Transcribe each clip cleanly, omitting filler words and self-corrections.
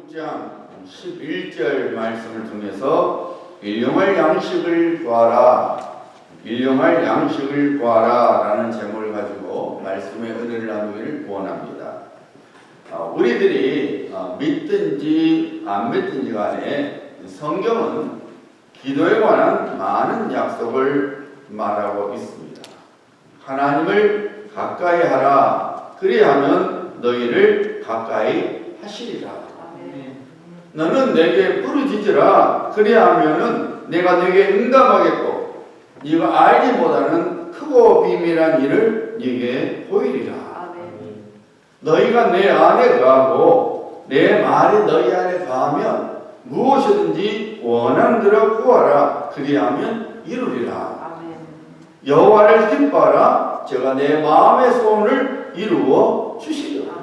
6장 11절 말씀을 통해서 일용할 양식을 구하라, 일용할 양식을 구하라 라는 제목을 가지고 말씀의 은혜를 나누기를 원합니다. 우리들이 믿든지 안 믿든지 간에 성경은 기도에 관한 많은 약속을 말하고 있습니다. 하나님을 가까이 하라, 그리하면 너희를 가까이 하시리라. 너는 내게 부르짖으라, 그리하면은 내가 내게 응답하겠고 네가 알지 못하는 크고 비밀한 일을 네게 보이리라. 너희가 내 안에 거하고 내 말이 너희 안에 거하면 무엇이든지 원하는 대로 구하라, 그리하면 이루리라. 여호와를 기뻐하라, 제가 내 마음의 소원을 이루어 주시리라.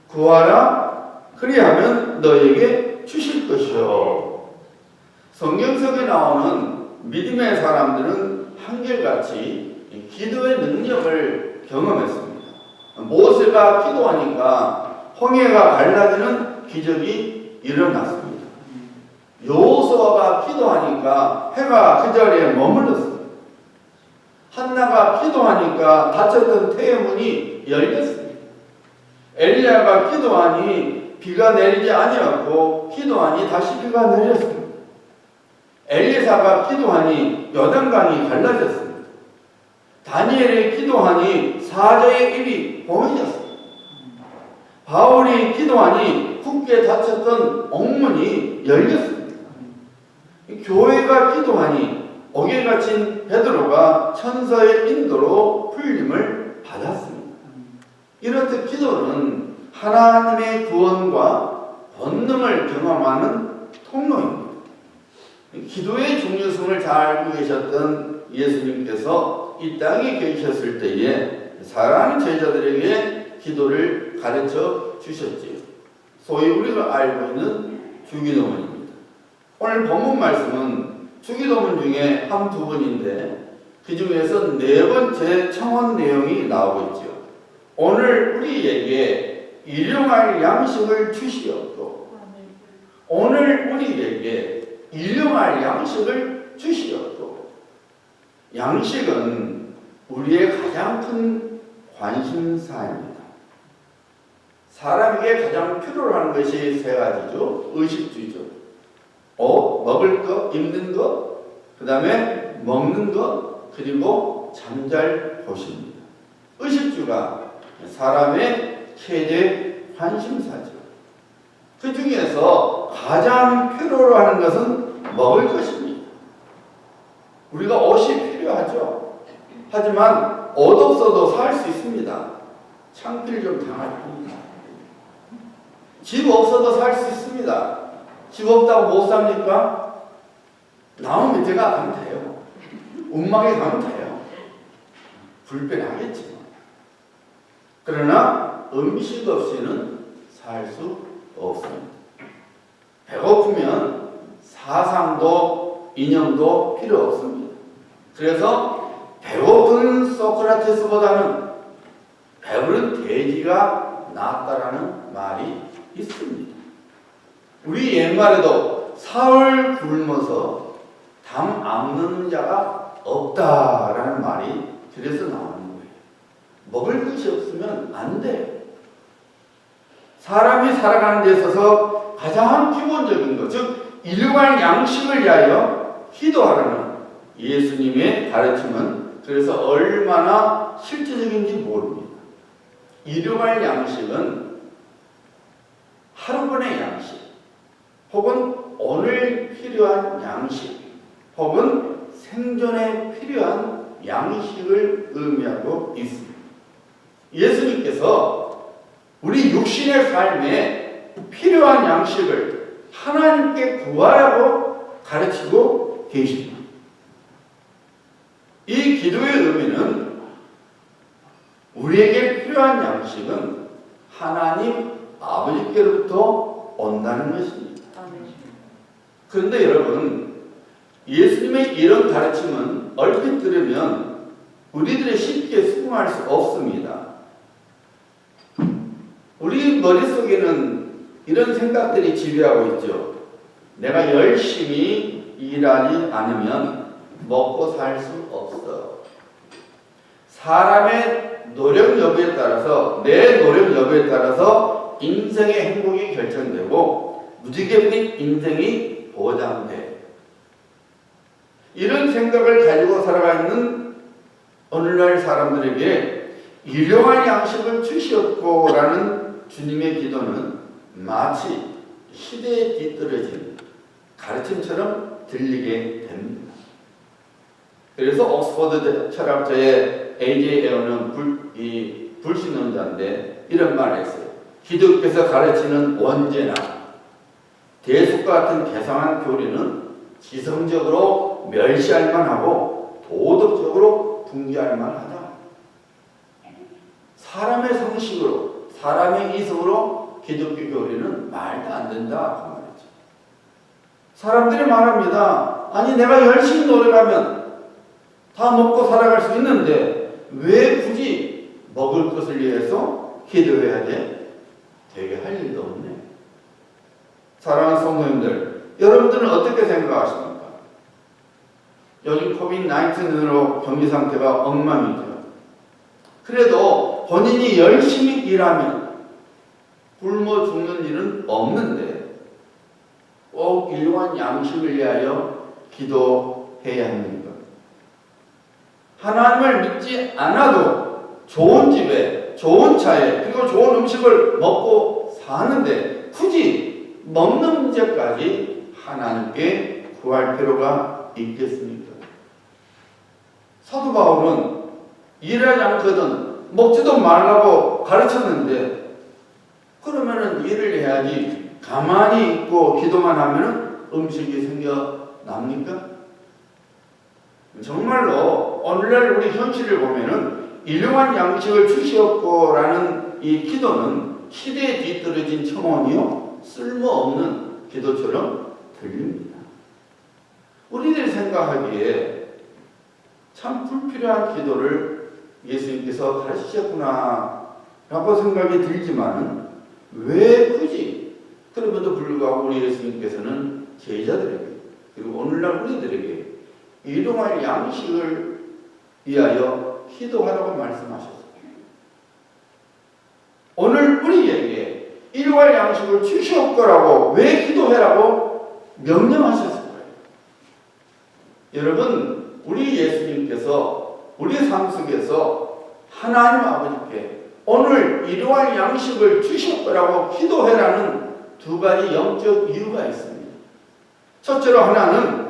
구하라, 그리하면 너에게 주실 것이요. 성경 속에 나오는 믿음의 사람들은 한결같이 기도의 능력을 경험했습니다. 모세가 기도하니까 홍해가 갈라지는 기적이 일어났습니다. 여호수아가 기도하니까 해가 그 자리에 머물렀습니다. 한나가 기도하니까 닫혔던 태의 문이 열렸습니다. 엘리야가 기도하니 비가 내리지 아니었고 기도하니 다시 비가 내렸습니다. 엘리사가 기도하니 요단강이 갈라졌습니다. 다니엘이 기도하니 사자의 입이 보이졌습니다. 바울이 기도하니 굳게 닫혔던 옥문이 열렸습니다. 교회가 기도하니 옥에 갇힌 베드로가 천사의 인도로 풀림을 받았습니다. 이렇듯 기도는 하나님의 구원과 권능을 경험하는 통로입니다. 기도의 중요성을 잘 알고 계셨던 예수님께서 이 땅에 계셨을 때에 사랑하는 제자들에게 기도를 가르쳐 주셨지요. 소위 우리가 알고 있는 주기도문입니다. 오늘 본문 말씀은 주기도문 중에 한두 번인데 그 중에서 네 번째 청원 내용이 나오고 있죠. 오늘 우리에게 일용할 양식을 주시옵고, 오늘 우리에게 일용할 양식을 주시옵고. 양식은 우리의 가장 큰 관심사입니다. 사람에게 가장 필요로 하는 것이 세 가지죠. 의식주죠. 먹을 것, 입는 것, 그 다음에 먹는 것, 그리고 잠잘 곳입니다. 의식주가 사람의 최대 관심사죠. 그 중에서 가장 필요로 하는 것은 먹을 것입니다. 우리가 옷이 필요하죠. 하지만 옷 없어도 살 수 있습니다. 창피를 좀 당할 뿐입니다. 집 없어도 살 수 있습니다. 집 없다고 못 삽니까? 나무 밑에가 가면 돼요. 운막에 가면 돼요. 불편하겠지만. 그러나 음식 없이는 살 수 없습니다. 배고프면 사상도 이념도 필요 없습니다. 그래서 배고픈 소크라테스보다는 배부른 돼지가 낫다라는 말이 있습니다. 우리 옛말에도 사흘 굶어서 담 안 넣는 자가 없다라는 말이 그래서 나오는 거예요. 먹을 것이 없으면 안 돼요. 사람이 살아가는 데 있어서 가장 기본적인 것, 즉 일용할 양식을 위하여 기도하라는 예수님의 가르침은 그래서 얼마나 실제적인지 모릅니다. 일용할 양식은 하루분의 양식, 혹은 오늘 필요한 양식, 혹은 생존에 필요한 양식을 의미하고 있습니다. 예수님께서 우리 육신의 삶에 필요한 양식을 하나님께 구하라고 가르치고 계십니다. 이 기도의 의미는 우리에게 필요한 양식은 하나님 아버지께로부터 온다는 것입니다. 그런데 여러분, 예수님의 이런 가르침은 얼핏 들으면 우리들이 쉽게 수긍할 수 없습니다. 우리 머릿속에는 이런 생각들이 지배하고 있죠. 내가 열심히 일하지 않으면 먹고 살 수 없어. 사람의 노력 여부에 따라서, 내 노력 여부에 따라서 인생의 행복이 결정되고 무지개빛 인생이 보장돼. 이런 생각을 가지고 살아가 있는 오늘날 사람들에게 일용할 양식을 주시옵고라는 주님의 기도는 마치 시대에 뒤떨어진 가르침처럼 들리게 됩니다. 그래서 옥스퍼드 철학자의 A.J. 에어는 불신론자인데 이런 말을 했어요. 기독교에서 가르치는 원죄나 대숙과 같은 개성한 교리는 지성적으로 멸시할 만하고 도덕적으로 붕괴할 만하다. 사람의 상식으로, 사람의 이성으로 기독교 교리는 말도 안 된다 그 말이죠. 사람들이 말합니다. 아니 내가 열심히 노력하면 다 먹고 살아갈 수 있는데 왜 굳이 먹을 것을 위해서 기도해야 돼? 되게 할 일도 없네. 사랑하는 성도님들, 여러분들은 어떻게 생각하십니까? 요즘 코비드-19으로 경기 상태가 엉망이죠. 그래도 본인이 열심히 일하면 굶어 죽는 일은 없는데 꼭 일용한 양식을 위하여 기도해야 합니까? 하나님을 믿지 않아도 좋은 집에, 좋은 차에, 그리고 좋은 음식을 먹고 사는데 굳이 먹는 문제까지 하나님께 구할 필요가 있겠습니까? 사도 바울은 일하지 않거든 먹지도 말라고 가르쳤는데 그러면은 일을 해야지 가만히 있고 기도만 하면은 음식이 생겨납니까? 정말로 오늘날 우리 현실을 보면은 일용한 양식을 주시옵고라는 이 기도는 시대에 뒤떨어진 청원이요 쓸모없는 기도처럼 들립니다. 우리들이 생각하기에 참 불필요한 기도를 예수님께서 가르치셨구나 라고 생각이 들지만 왜 굳이 그럼에도 불구하고 우리 예수님께서는 제자들에게 그리고 오늘날 우리들에게 일용할 양식을 위하여 기도하라고 말씀하셨습니다. 오늘 우리에게 일용할 양식을 주시옵고라고 왜 기도해라고 명령하셨을까요? 여러분, 우리 예수님께서 우리 삶 속에서 하나님 아버지께 오늘 일용할 양식을 주시옵고라고 기도해라는 두 가지 영적 이유가 있습니다. 첫째로 하나는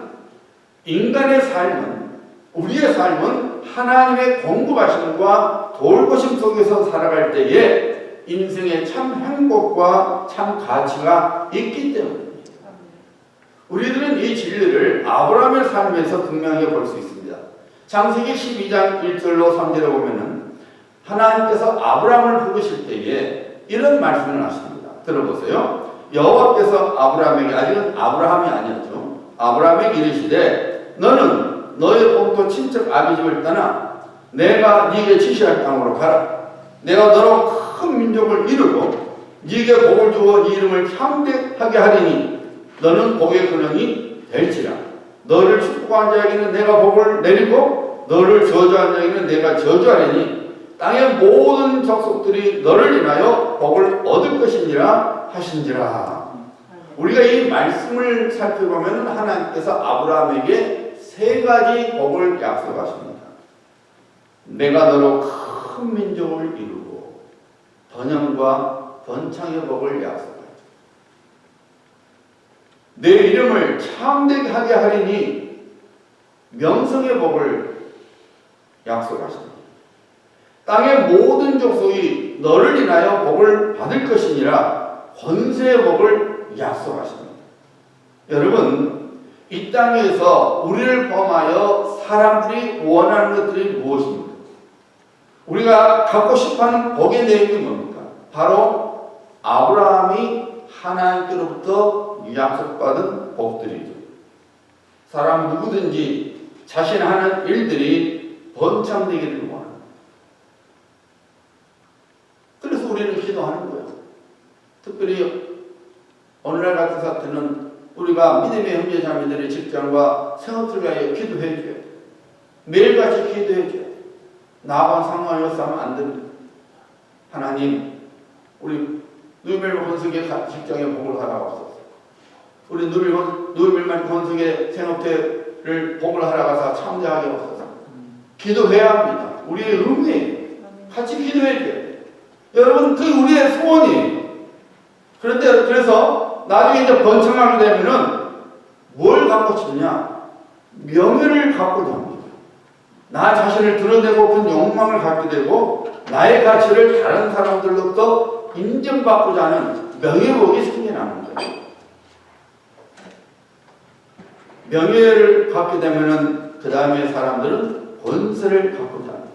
인간의 삶은, 우리의 삶은 하나님의 공급하심과 돌보심 속에서 살아갈 때에 인생의 참 행복과 참 가치가 있기 때문입니다. 우리들은 이 진리를 아브라함의 삶에서 분명히 볼 수 있습니다. 창세기 12장 1절로 3절에 보면은 하나님께서 아브라함을 부르실 때에 이런 말씀을 하십니다. 들어보세요. 여호와께서 아브라함에게, 아직은 아브라함이 아니었죠. 아브라함에게 이르시되 너는 너의 본토 친척 아비집을 떠나 내가 네게 지시할 땅으로 가라. 내가 너로 큰 민족을 이루고 네게 복을 주어 네 이름을 창대하게 하리니 너는 복의 근원이 될지라. 너를 축복한 자에게는 내가 복을 내리고 너를 저주한 자에게는 내가 저주하리니 땅의 모든 족속들이 너를 인하여 복을 얻을 것이니라 하신지라. 우리가 이 말씀을 살펴보면 하나님께서 아브라함에게 세 가지 복을 약속하십니다. 내가 너로 큰 민족을 이루고 번영과 번창의 복을 약속하죠. 내 이름을 창대하게 하리니 명성의 복을 약속하십니다. 땅의 모든 족속이 너를 인하여 복을 받을 것이니라 권세의 복을 약속하십니다. 여러분, 이 땅에서 우리를 포함하여 사람들이 원하는 것들이 무엇입니까? 우리가 갖고 싶어하는 복의 내용이 뭡니까? 바로 아브라함이 하나님께로부터 약속받은 복들이죠. 사람 누구든지 자신 하는 일들이 번창되기를 원합니다. 그래서 우리는 기도하는 거예요. 특별히 오늘날 같은 사태는 우리가 믿음의 형제자매들의 직장과 생업을 위하여 기도해 줘야 돼. 매일같이 기도해 줘야 돼. 나아간 상황이 없으면 안 됩니다. 하나님, 우리 누이벨 건석의 직장에 복을 하라옵소서. 우리 누이벨만 건석의 생업체를 복을 하라가서 참여하게 없어서 기도해야 합니다. 우리의 의무예요. 같이 기도해야 돼요. 여러분, 그게 우리의 소원이에요. 그런데 그래서 나중에 이제 번창하게 되면은 뭘 갖고 싶냐? 명예를 갖고자 합니다. 나 자신을 드러내고 그 욕망을 갖게 되고 나의 가치를 다른 사람들로부터 인정받고자 하는 명예욕이 생겨나는 거예요. 명예를 갖게 되면은 그 다음에 사람들은 권세를 갖고자 합니다.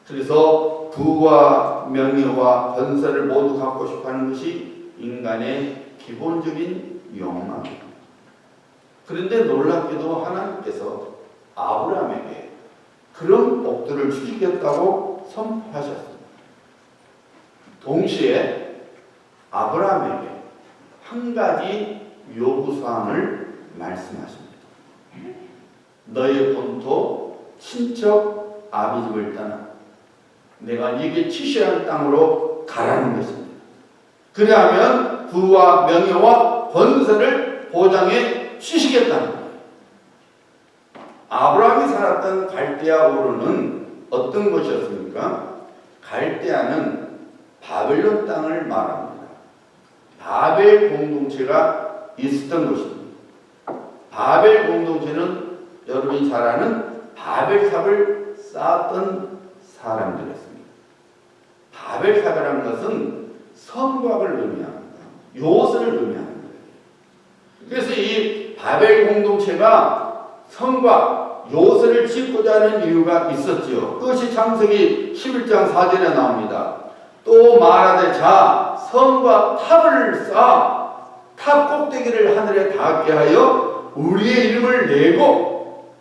그래서 부와 명예와 권세를 모두 갖고 싶어하는 것이 인간의 기본적인 욕망입니다. 그런데 놀랍게도 하나님께서 아브라함에게 그런 복들을 주시겠다고 선포하셨습니다. 동시에 아브라함에게 한 가지 요구사항을 말씀하십니다. 너의 본토 친척 아비집을 떠나 내가 네게 지시할 할 땅으로 가라는 것입니다. 그리하면 부와 명예와 권세를 보장해 주시겠다는 거예요. 아브라함이 살았던 갈대아 우르는 어떤 곳이었습니까? 갈대아는 바벨론 땅을 말합니다. 바벨 공동체가 있었던 곳입니다. 바벨 공동체는 여러분이 잘 아는 바벨탑을 쌓았던 사람들이었습니다. 바벨탑이라는 것은 성곽을 의미합니다. 요새를 의미합니다. 그래서 이 바벨 공동체가 성곽, 요새를 짓고자 하는 이유가 있었지요. 그것이 창세기 11장 4절에 나옵니다. 또 말하되 자 성과 탑을 쌓아 탑 꼭대기를 하늘에 닿게 하여 우리의 이름을 내고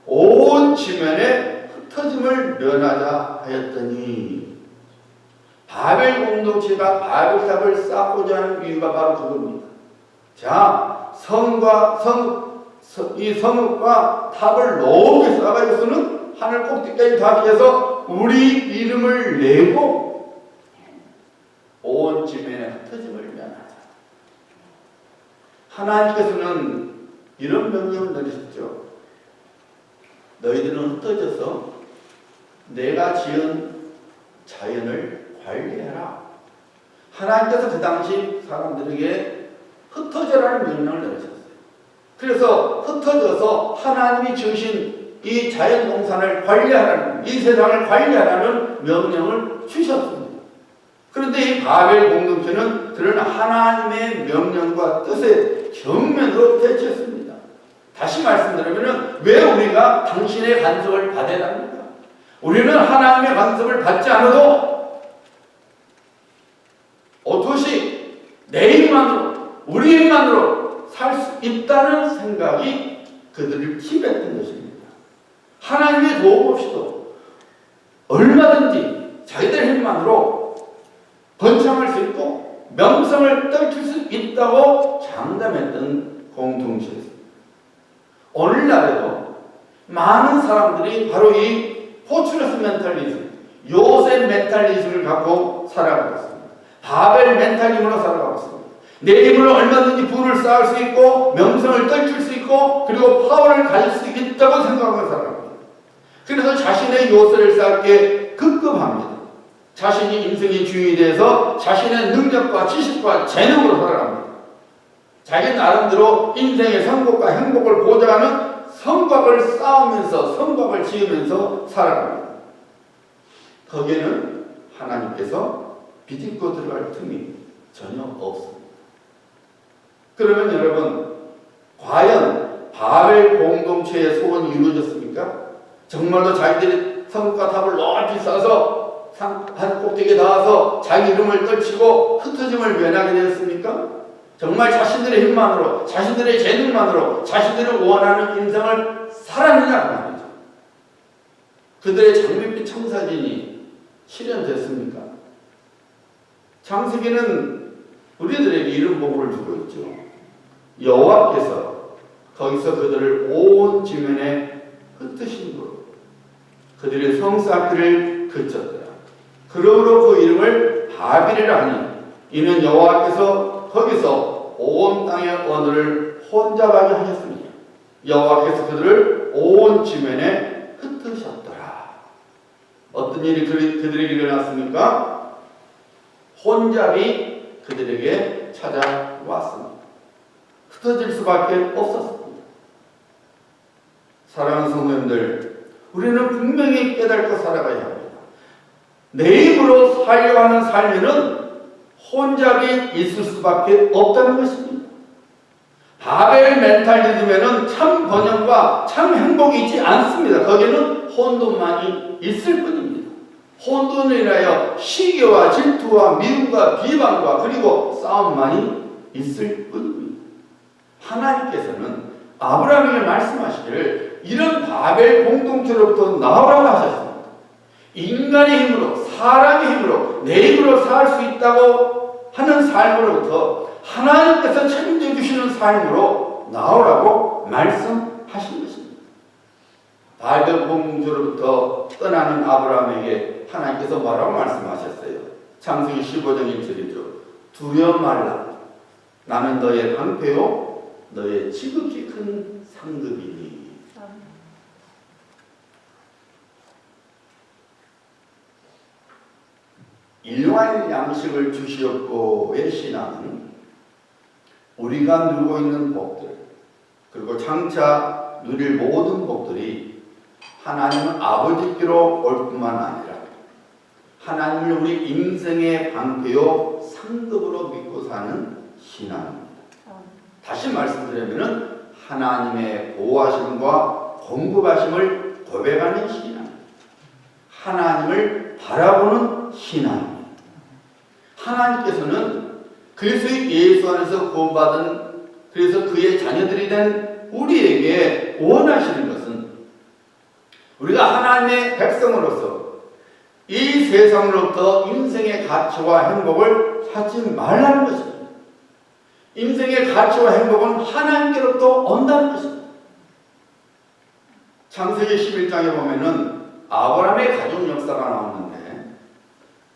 온 지면에 흩어짐을 면하자 하였더니 바벨 공동체가 바벨탑을 쌓고자 하는 이유가 바로 그겁니다. 자 이 성읍과 탑을 높이 쌓아가지고서는 하늘 꼭대기까지 닿게 해서 우리 이름을 내고 온 지면에 흩어짐을 면하자. 하나님께서는 이런 명령을 내리셨죠. 너희들은 흩어져서 내가 지은 자연을 관리해라. 하나님께서 그 당시 사람들에게 흩어져라는 명령을 내리셨어요. 그래서 흩어져서 하나님이 지으신 이 자연 동산을 관리하라는, 이 세상을 관리하라는 명령을 주셨습니다. 그런데 이 바벨 공동체는 그런 하나님의 명령과 뜻에 정면으로 대처했습니다. 다시 말씀드리면 왜 우리가 당신의 간섭을 받아야 합니까? 우리는 하나님의 간섭을 받지 않아도 어토시 내 힘만으로, 우리 힘만으로 살 수 있다는 생각이 그들을 침했던 것입니다. 하나님의 도움 없이도 얼마든지 자기들 힘만으로 번창할 수 있고 명성을 떨칠 수 있다고 장담했던 공동체였습니다. 오늘날에도 많은 사람들이 바로 이 포츄러스 멘탈리즘, 요셉 멘탈리즘을 갖고 살아가고 있습니다. 바벨 멘탈리즘으로 살아가고 있습니다. 내 힘으로 얼마든지 부를 쌓을 수 있고 명성을 떨칠 수 있고 그리고 파워를 가질 수 있다고 생각하고 살아갑니다. 그래서 자신의 요새를 쌓게 급급합니다. 자신이 인생의 주인이 돼서 자신의 능력과 지식과 재능으로 살아갑니다. 자기 나름대로 인생의 성공과 행복을 보장하는 성곽을 쌓으면서 성곽을 지으면서 살아갑니다. 거기에는 하나님께서 비집고 들어갈 틈이 전혀 없습니다. 그러면 여러분, 과연 바벨 공동체의 소원이 이루어졌습니까? 정말로 자기들이 성과 탑을 높이 쌓아서 한 꼭대기에 닿아서 자기 이름을 떨치고 흩어짐을 면하게 되었습니까? 정말 자신들의 힘만으로, 자신들의 재능만으로 자신들이 원하는 인생을 살았느냐 말이죠. 그들의 장밋빛 청사진이 실현됐습니까? 창세기는 우리들에게 이런 복을 주고 있죠. 여호와께서 거기서 그들을 온 지면에 흩으심으로 그들의 성쌓기를 그쳤더라. 그러므로 그 이름을 바빌이라 하니 이는 여호와께서 거기서 온 땅의 언어를 혼잡하게 하셨습니다. 여호와께서 그들을 온 지면에 흩으셨더라. 어떤 일이 그들에게 일어났습니까? 혼잡이 그들에게 찾아왔습니다. 흩어질 수밖에 없었습니다. 사랑하는 성도님들, 우리는 분명히 깨닫고 살아가야 합니다. 내 힘으로 살려고 하는 삶에는 혼잡이 있을 수밖에 없다는 것입니다. 바벨 멘탈리즘에는 참 번영과 참 행복이 있지 않습니다. 거기에는 혼돈만이 있을 뿐입니다. 혼돈으로 인하여 시기와 질투와 미움과 비방과 그리고 싸움만이 있을 뿐입니다. 하나님께서는 아브라함에게 말씀하시기를 이런 바벨 공동체로부터 나오라고 하셨습니다. 인간의 힘으로, 사람의 힘으로, 내 힘으로 살 수 있다고 하는 삶으로부터 하나님께서 책임져 주시는 삶으로 나오라고 말씀하신 것입니다. 바벨 공동체로부터 떠나는 아브라함에게 하나님께서 뭐라고 말씀하셨어요? 창세기 15장 1절이죠. 두려워 말라. 나는 너의 방패요 너의 지극히 큰 상급이니. 일용할 양식을 주시옵고의 신앙은 우리가 누리고 있는 복들 그리고 장차 누릴 모든 복들이 하나님은 아버지께로 올 뿐만 아니라 하나님을 우리 인생의 방패요 상급으로 믿고 사는 신앙입니다. 다시 말씀드리면 하나님의 보호하심과 공급하심을 고백하는 신앙, 하나님을 바라보는 신앙입니다. 하나님께서는 그리스도 예수 안에서 구원받은 그래서 그의 자녀들이 된 우리에게 원하시는 것은 우리가 하나님의 백성으로서 이 세상으로부터 인생의 가치와 행복을 찾지 말라는 것입니다. 인생의 가치와 행복은 하나님께로부터 온다는 것입니다. 창세기 11장에 보면은 아브라함의 가족 역사가 나오는데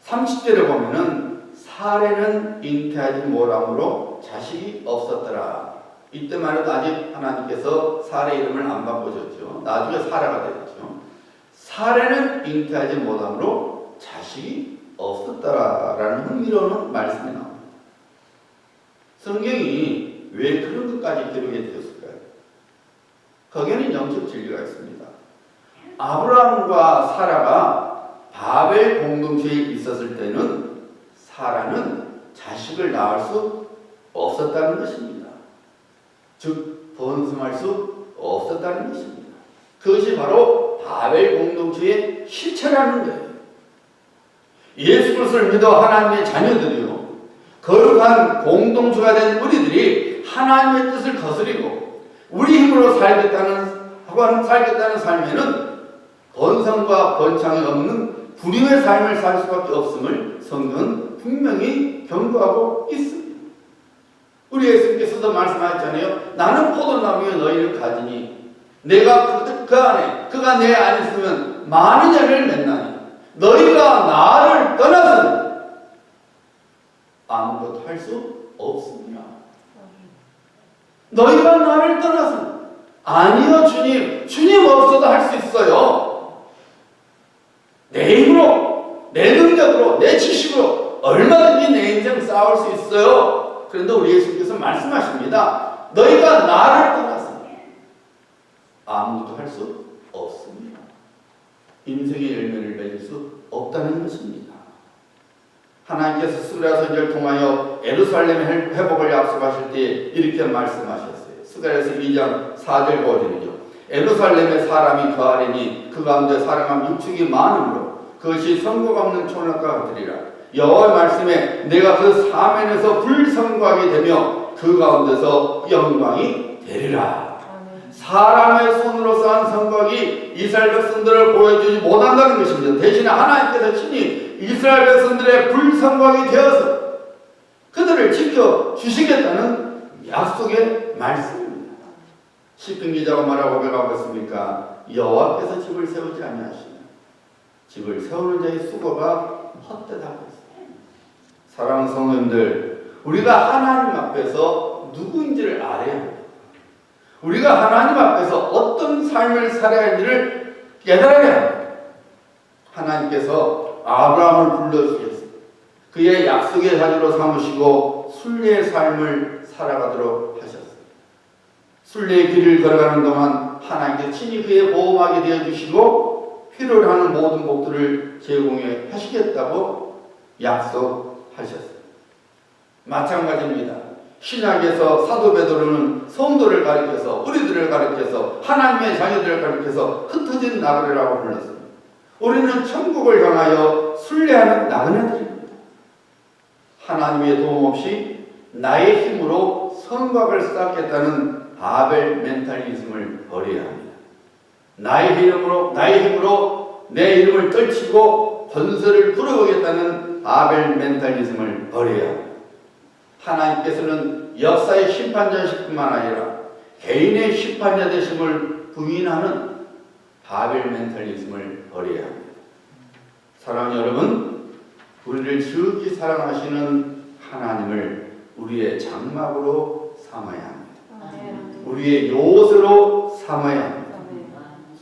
30절에 보면은 사레는 잉태하지 못함으로 자식이 없었더라. 이때만 해도 아직 하나님께서 사레 이름을 안 바꾸셨죠. 나중에 사라가 되었죠. 사레는 잉태하지 못함으로 자식이 없었더라라는 흥미로운 말씀이 나옵니다. 성경이 왜 그런 것까지 기록이 되었을까요? 거기에는 영적 진리가 있습니다. 아브라함과 사라가 바벨 공동체에 있었을 때는 사라는 자식을 낳을 수 없었다는 것입니다. 즉 번성할 수 없었다는 것입니다. 그것이 바로 바벨 공동체의 실체라는 거예요. 예수 그리스도를 믿어 하나님의 자녀들이요 거룩한 공동체가 된 우리들이 하나님의 뜻을 거스리고 우리 힘으로 살겠다는 삶에는 번성과 번창이 없는 불임의 삶을 살 수밖에 없음을 성경은 분명히 경고하고 있습니다. 우리 예수님께서도 말씀하셨잖아요. 나는 포도나무에 너희를 가지니 내가 그 안에 그가 내 안에 있으면 많은 열매를 맺나니 너희가 나를 떠나서는 아무것도 할 수 없습니다. 너희가 나를 떠나서는 아니요 주님 없어도 할 수 있어요. 내 힘으로 내 능력으로 내 지식으로 얼마든지 내 인생 싸울 수 있어요. 그런데 우리 예수님께서 말씀하십니다. 너희가 나를 떠나서는 아무것도 할 수 없습니다. 인생의 열매를 맺을 수 없다는 것입니다. 하나님께서 스가랴서를 통하여 예루살렘의 회복을 약속하실 때 이렇게 말씀하셨어요. 스가랴서 2장 4절 5절이죠. 예루살렘의 사람이 거하리니 그 가운데 사랑함 육축이 많으므로 그것이 성고가 없는 초막과 같으리라. 여호와의 말씀에 내가 그 사면에서 불성거하게 되며 그 가운데서 영광이 되리라. 사람의 손으로 쌓은 성곽이 이스라엘 백성들을 보여주지 못한다는 것입니다. 대신에 하나님께서 친히 이스라엘 백성들의 불성곽이 되어서 그들을 지켜주시겠다는 약속의 말씀입니다. 시편 기자가 뭐라고 고백하고 있습니까? 여호와께서 집을 세우지 아니하시나 집을 세우는 자의 수고가 헛되다고 했습니다. 사랑하는 성도님들, 우리가 하나님 앞에서 누구인지를 알아야 합니다. 우리가 하나님 앞에서 어떤 삶을 살아야 하는지를 깨달아야 합니다. 하나님께서 아브라함을 불러주셨습니다. 그의 약속의 자녀로 삼으시고 순례의 삶을 살아가도록 하셨습니다. 순례의 길을 걸어가는 동안 하나님께서 친히 그의 보호막이 되어주시고 필요로 하는 모든 복들을 제공해 하시겠다고 약속하셨습니다. 마찬가지입니다. 신약에서 사도 베드로는 성도를 가리켜서 우리들을 가리켜서 하나님의 자녀들을 가리켜서 흩어진 나그네라고 불렀습니다. 우리는 천국을 향하여 순례하는 나그네들입니다. 하나님의 도움 없이 나의 힘으로 성곽을 쌓겠다는 바벨 멘탈리즘을 버려야 합니다. 나의 힘으로 내 이름을 떨치고 권세를 부려보겠다는 바벨 멘탈리즘을 버려야 합니다. 하나님께서는 역사의 심판자이시뿐만 아니라 개인의 심판자 되심을 부인하는 바벨 멘탈리즘을 버려야 합니다. 사랑하는 여러분, 우리를 지극히 사랑하시는 하나님을 우리의 장막으로 삼아야 합니다. 우리의 요새로 삼아야 합니다.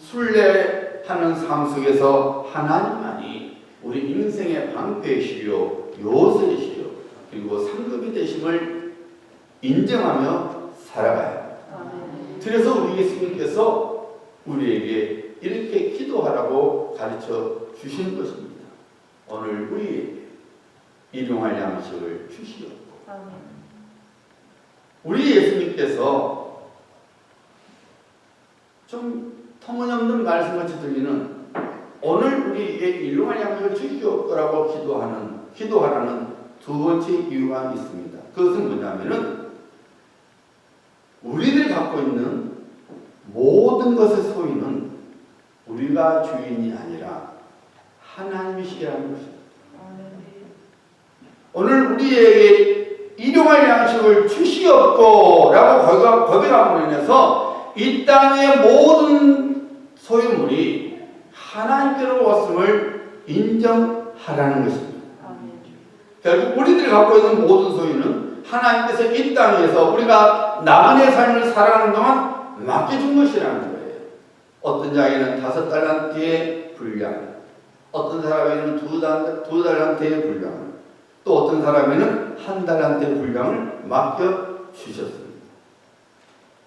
순례하는 삶 속에서 하나님만이 우리 인생의 방패이시요 요새이시요 그리고 상급이 되심을 인정하며 살아가야 합니다. 그래서 우리 예수님께서 우리에게 이렇게 기도하라고 가르쳐 주신 것입니다. 오늘 우리에게 일용할 양식을 주시옵고. 우리 예수님께서 좀 터무니없는 말씀같이 들리는 오늘 우리에게 일용할 양식을 주시옵고라고 기도하라는 두 번째 이유가 있습니다. 그것은 뭐냐면은 우리들이 갖고 있는 모든 것의 소유는 우리가 주인이 아니라 하나님이시라는 것입니다. 오늘 우리에게 일용할 양식을 주시옵고 라고 고백함으로 인해서 이 땅의 모든 소유물이 하나님께로 왔음을 인정하라는 것입니다. 결국 우리들이 갖고 있는 모든 소유는 하나님께서 이 땅에서 우리가 나만의 삶을 살아가는 동안 맡겨준 것이라는 거예요. 어떤 자에게는 5달란트의 분량, 어떤 사람에게는 2달란트의 분량, 또 어떤 사람에게는 1달란트의 분량을 맡겨주셨습니다.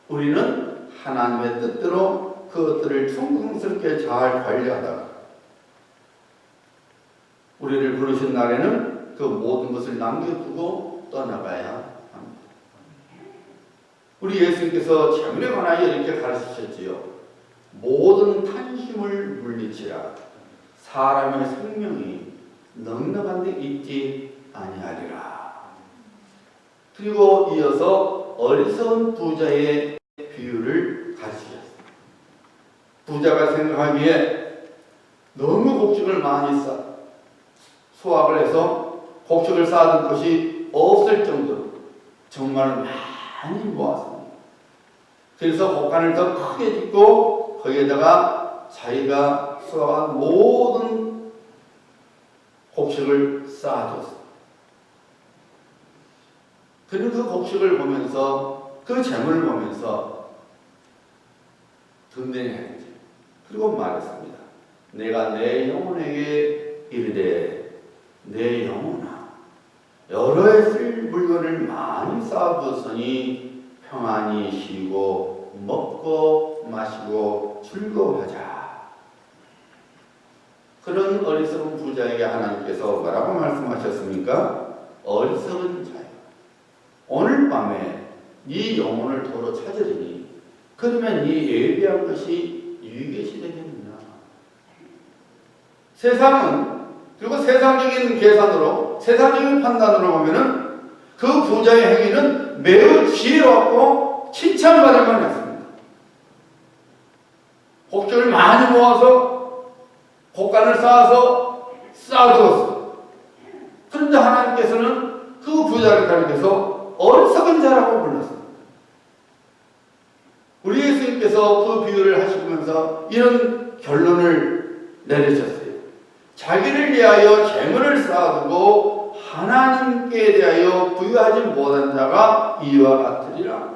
우리는 하나님의 뜻대로 그것들을 충성스럽게 잘 관리하다가 우리를 부르신 날에는 그 모든 것을 남겨두고 떠나가야 합니다. 우리 예수님께서 재물에 관하여 이렇게 가르치셨지요. 모든 탐심을 물리치라. 사람의 생명이 넉넉한 데 있지 아니하리라. 그리고 이어서 어리석은 부자의 비유를 가르치셨습니다. 부자가 생각하기에 너무 곡식을 많이 수확을 해서 곡식을 쌓아둔 것이 없을 정도로 정말 많이 모았습니다. 그래서 곡간을 더 크게 짓고 거기에다가 자기가 수확한 모든 곡식을 쌓아줬습니다. 그는 그 곡식을 보면서 그 재물을 보면서 든든히 했죠. 그리고 말했습니다. 내가 내 영혼에게 이르되 내 영혼아 여러 해 쓸 물건을 많이 쌓아두었으니 평안히 쉬고 먹고 마시고 즐거워하자. 그런 어리석은 부자에게 하나님께서 뭐라고 말씀하셨습니까? 어리석은 자여 오늘 밤에 네 영혼을 도로 찾으리니 그러면 네 예비한 것이 유익이 되겠느냐. 세상은 그리고 세상적인 계산으로 세상적인 판단으로 보면은 그 부자의 행위는 매우 지혜롭고 칭찬받을 만했습니다. 곡식을 많이 모아서 곡간을 쌓아서 쌓아두었어요. 그런데 하나님께서는 그 그 부자를 가리켜서 어리석은 자라고 불렀습니다. 우리 예수님께서 그 비유를 하시면서 이런 결론을 내리셨어요. 자기를 위하여 재물을 쌓아두고 하나님께 대하여 부유하지 못한 자가 이와 같으리라.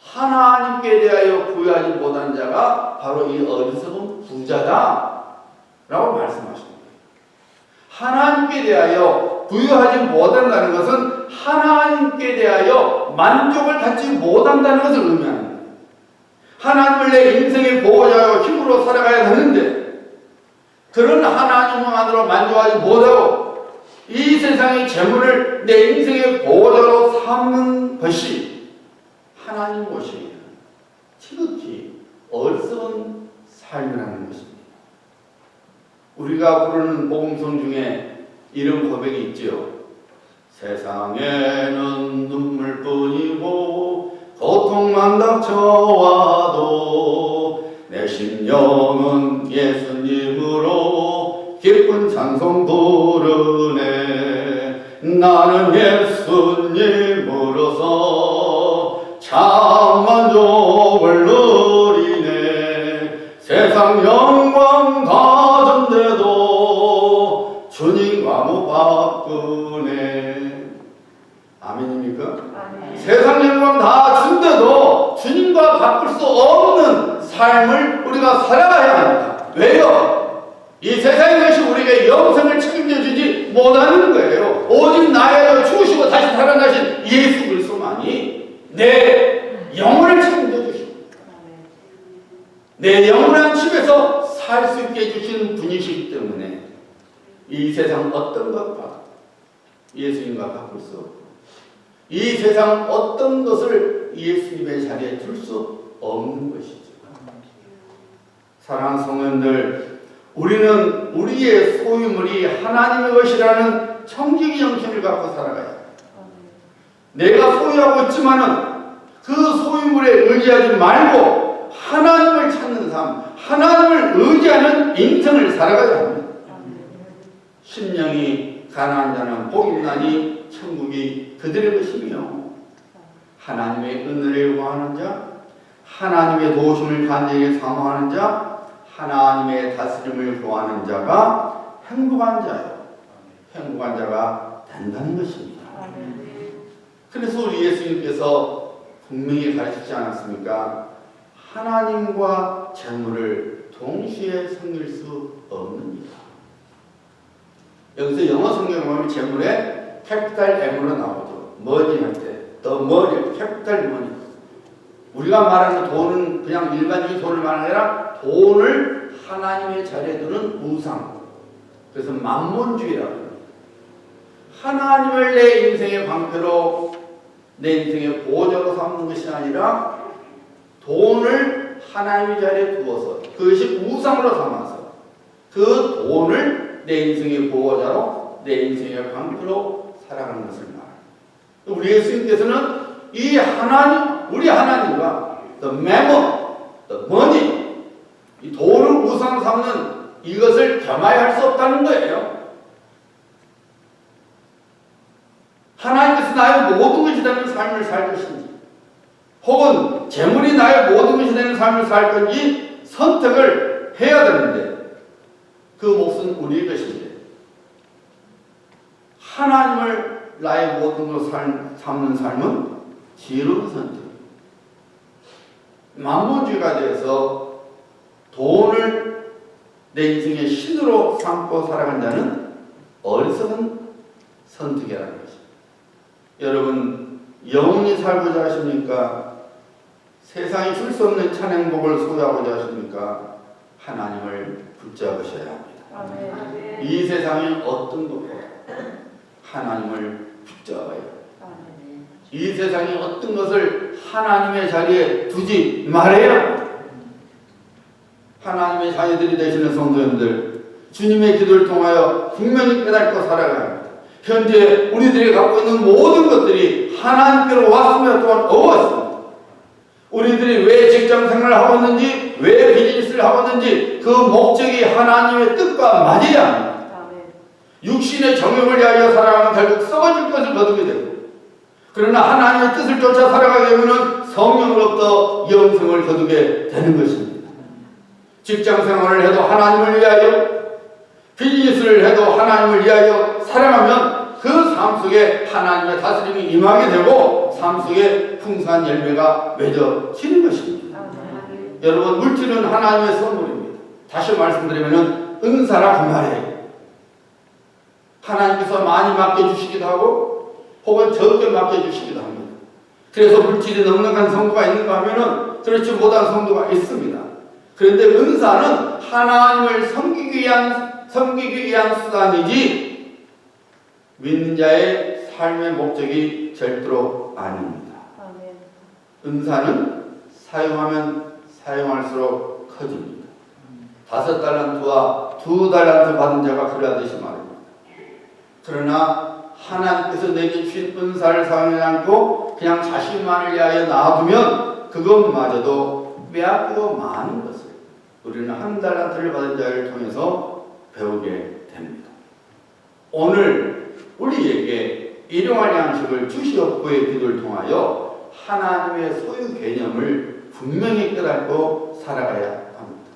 하나님께 대하여 부유하지 못한 자가 바로 이 어리석은 부자다 라고 말씀하십니다. 하나님께 대하여 부유하지 못한다는 것은 하나님께 대하여 만족을 갖지 못한다는 것을 의미합니다. 하나님을 내 인생의 보호자요 힘으로 살아가야 하는데 그런 하나님만으로 만족하지 못하고 이 세상의 재물을 내 인생의 보호자로 삼는 것이 하나님 모시기는 지극히 어리석은 삶이라는 것입니다. 우리가 부르는 복음성 중에 이런 고백이 있지요. 세상에는 눈물뿐이고 고통만 닥쳐와도 내 심령은 예수님으로 기쁜 찬송 부르네. 나는 예수님으로서 참 만족을 누리네. 세상 영광 다 준대도 주님과 못 바꾸네. 아멘입니까? 아멘. 세상 영광 다 준대도 주님과 바꿀 수 없는 삶을 우리가 살아가야 합니다. 왜요? 이 세상의 것이 우리에게 영생을 책임져 주지 못하는 거예요. 오직 나의 죽으시고 다시 살아나신 예수 그리스도만이 내 영혼을 책임져 주시고 내 영원한 집에서 살 수 있게 해주시는 분이시기 때문에 이 세상 어떤 것과 예수님과 바꿀 수 없고 이 세상 어떤 것을 예수님의 자리에 둘 수 없는 것이죠. 사랑하는 성도님들, 우리는 우리의 소유물이 하나님의 것이라는 청지기 정신을 갖고 살아가야 합니다. 내가 소유하고 있지만은 그 소유물에 의지하지 말고 하나님을 찾는 삶, 하나님을 의지하는 인생을 살아가야 합니다. 심령이 가난한 자는 복이 있나니 천국이 그들의 것이며 하나님의 은혜를 구하는 자, 하나님의 도우심을 간절히 사모하는 자, 하나님의 다스림을 구하는 자가 행복한 자요. 행복한 자가 된다는 것입니다. 그래서 우리 예수님께서 분명히 가르치지 않았습니까? 하나님과 재물을 동시에 섬길 수 없느니라. 여기서 영어 성경을 보면 재물에 캐피탈 M으로 나오죠. 머니 할 때. The money, 캐피탈 머니. 우리가 말하는 돈은 그냥 일반적인 돈을 말하는 게 아니라 돈을 하나님의 자리에 두는 우상. 그래서 만몬주의라고 합니다. 하나님을 내 인생의 방패로 내 인생의 보호자로 삼는 것이 아니라 돈을 하나님의 자리에 두어서 그것이 우상으로 삼아서 그 돈을 내 인생의 보호자로 내 인생의 방패로 살아가는 것을 말합니다. 우리 예수님께서는 이 하나님, 우리 하나님과 the mammon, the money, 이 돈을 우상 삼는 이것을 겸하여 할 수 없다는 거예요. 하나님께서 나의 모든 것이 되는 삶을 살 것인지 혹은 재물이 나의 모든 것이 되는 삶을 살 건지 선택을 해야 되는데 그 몫은 우리의 것인데 하나님을 나의 모든 것을 삼는 삶은 지혜로운 선택. 만몬주의가 되어서 돈을 내 인생의 신으로 삼고 살아간 자는 어리석은 선택이라는 것입니다. 여러분, 영원히 살고자 하십니까? 세상이 줄 수 없는 찬행복을 소유하고자 하십니까? 하나님을 붙잡으셔야 합니다. 아멘. 이 세상의 어떤 것보다 하나님을 붙잡아야 합니다. 이 세상의 어떤 것을 하나님의 자리에 두지 말아야 하나님의 자녀들이 되시는 성도님들, 주님의 기도를 통하여 분명히 깨닫고 살아가야 합니다. 현재 우리들이 갖고 있는 모든 것들이 하나님께로 왔으며 또한 어왔습니다. 우리들이 왜 직장 생활을 하고 있는지, 왜 비즈니스를 하고 있는지 그 목적이 하나님의 뜻과 맞아야 합니다. 육신의 정욕을 위하여 살아가면 결국 썩어질 것을 거두게 되고, 그러나 하나님의 뜻을 쫓아 살아가게 되면 성령으로부터 영생을 거두게 되는 것입니다. 직장 생활을 해도 하나님을 위하여, 비즈니스를 해도 하나님을 위하여 살아가면 그 삶 속에 하나님의 다스림이 임하게 되고 삶 속에 풍성한 열매가 맺어지는 것입니다. 여러분, 물질은 하나님의 선물입니다. 다시 말씀드리면 은사라 그 말이에요. 하나님께서 많이 맡겨주시기도 하고 혹은 적게 맡겨주시기도 합니다. 그래서 물질이 넉넉한 성도가 있는가 하면은 그렇지 못한 성도가 있습니다. 그런데 은사는 하나님을 섬기기 위한 수단이지 믿는 자의 삶의 목적이 절대로 아닙니다. 은사는 사용하면 사용할수록 커집니다. 5달란트와 2달란트 받은 자가 그러하듯이 말입니다. 그러나 하나님께서 내게 주신 은사를 사용하지 않고 그냥 자신만을 위하여 놔두면 그것마저도 빼앗기고 많은 것을 우리는 1달란트를 받은 자를 통해서 배우게 됩니다. 오늘 우리에게 일용할 양식을 주시옵고의 기도를 통하여 하나님의 소유 개념을 분명히 깨닫고 살아가야 합니다.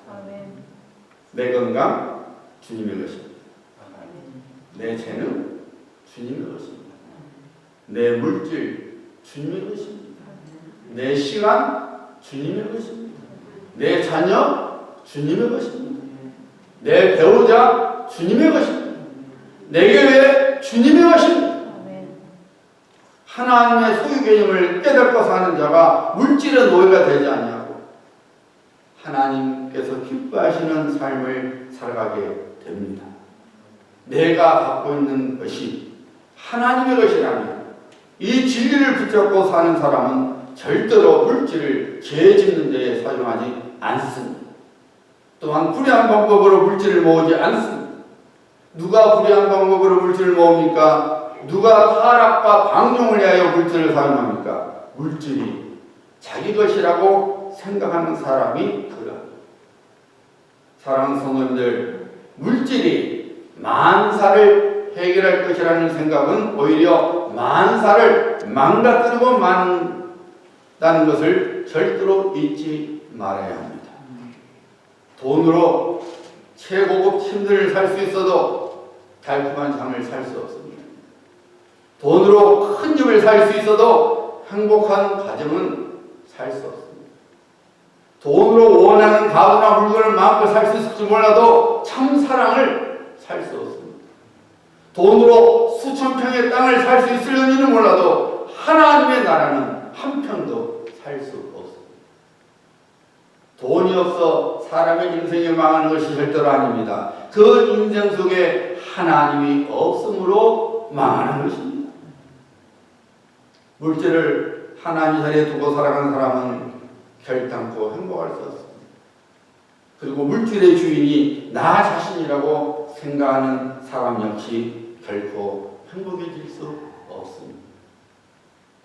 내 건강 주님의 것입니다. 내 재능 주님의 것입니다. 내 물질 주님의 것입니다. 내 시간 주님의 것입니다. 내 자녀 주님의 것입니다. 내 배우자 주님의 것입니다. 내 교회 주님의 것입니다. 하나님의 소유 개념을 깨닫고 사는 자가 물질의 노예가 되지 않냐고 하나님께서 기뻐하시는 삶을 살아가게 됩니다. 내가 갖고 있는 것이 하나님의 것이라면 이 진리를 붙잡고 사는 사람은 절대로 물질을 죄 짓는 데에 사용하지 않습니다. 또한 불의한 방법으로 물질을 모으지 않습니다. 누가 불의한 방법으로 물질을 모읍니까? 누가 타락과 방종을 위하여 물질을 사용합니까? 물질이 자기 것이라고 생각하는 사람이 그러합니다. 사랑하는 성도님들, 물질이 만사를 해결할 것이라는 생각은 오히려 만사를 망가뜨리고 만다는 것을 절대로 잊지 말아야 합니다. 돈으로 최고급 침대를 살 수 있어도 달콤한 잠을 살 수 없습니다. 돈으로 큰 집을 살 수 있어도 행복한 가정은 살 수 없습니다. 돈으로 원하는 가구나 물건을 마음껏 살 수 있을지 몰라도 참 사랑을 살 수 없습니다. 돈으로 수천 평의 땅을 살 수 있을지는 몰라도 하나님의 나라는 한 평도 살 수 없습니다. 돈이 없어 사람의 인생이 망하는 것이 절대로 아닙니다. 그 인생 속에 하나님이 없음으로 망하는 것입니다. 물질을 하나님 자리에 두고 살아가는 사람은 결단코 행복할 수 없습니다. 그리고 물질의 주인이 나 자신이라고 생각하는 사람 역시 결코 행복해질 수 없습니다.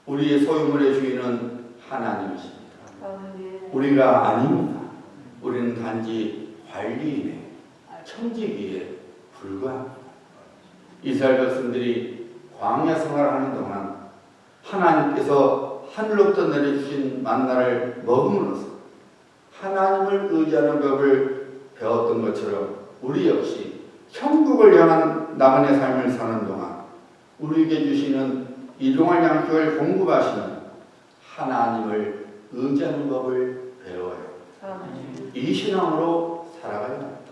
우리의 소유물의 주인은 하나님이십니다. 우리가 아닙니다. 우리는 단지 관리인의 청지기에 불과합니다. 이스라엘 백성들이 광야 생활을 하는 동안 하나님께서 하늘로부터 내려주신 만나를 먹음으로써 하나님을 의지하는 법을 배웠던 것처럼 우리 역시 천국을 향한 나만의 삶을 사는 동안 우리에게 주시는 일용할 양식을 공급하시는 하나님을 의지하는 법을 배워요. 이 신앙으로 살아가야 합니다.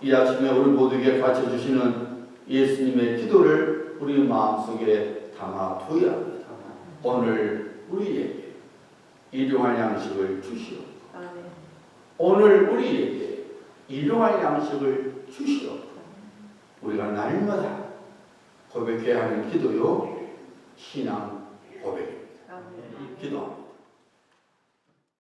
이 아침에 우리 모두에게 가르쳐주시는 예수님의 기도를 우리 마음속에 담아두어야 합니다. 오늘 우리에게 일용할 양식을 주시오. 오늘 우리에게 일용할 양식을 주시오. 우리가 날마다 고백해야 하는 기도요, 신앙 고백입니다. 기도합니다.